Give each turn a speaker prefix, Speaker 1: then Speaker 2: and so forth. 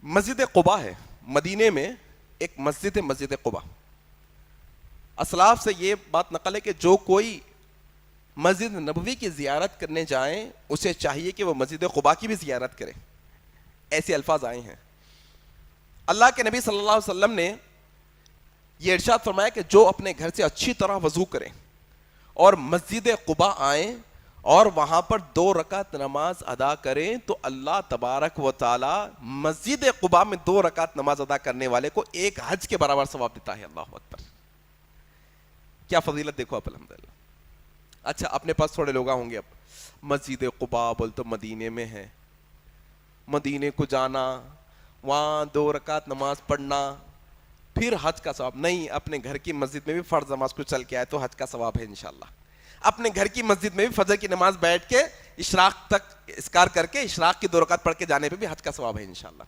Speaker 1: मस्जिद कुबा है मदीने में, एक मस्जिद है मस्जिद कुबा। असलाफ से ये बात नकल है कि जो कोई मस्जिद नबवी की जियारत करने जाए उसे चाहिए कि वह मस्जिद कुबा की भी जियारत करे। ऐसे अल्फाज आए हैं। अल्लाह के नबी सल्लल्लाहु अलैहि वसल्लम ने यह इरशाद फरमाया कि जो अपने घर से अच्छी तरह वजू करें और मस्जिद कुबा आए और वहां पर 2 रकात नमाज अदा करें तो अल्लाह तबारक व ताला मस्जिद कुबा में 2 रकात नमाज अदा करने वाले को एक हज के बराबर सवाब देता है। अल्लाह अकबर, क्या फजीलत देखो आप, अल्हम्दुलिल्लाह। अच्छा, अपने पास थोड़े लोग होंगे, अब मस्जिद कुबा बोल तो मदीने में है, मदीने को जाना, वहां 2 रकात नमाज पढ़ना, फिर हज का सवाब नहीं। अपने घर की मस्जिद में भी फर्ज नमाज को चल के आए तो हज का सवाब है इंशाल्लाह। अपने घर की मस्जिद में भी फजर की नमाज बैठ के इशराक तक इसकार करके इशराक की 2 रकात पढ़ के जाने पे भी हज का सवाब है इंशाल्लाह।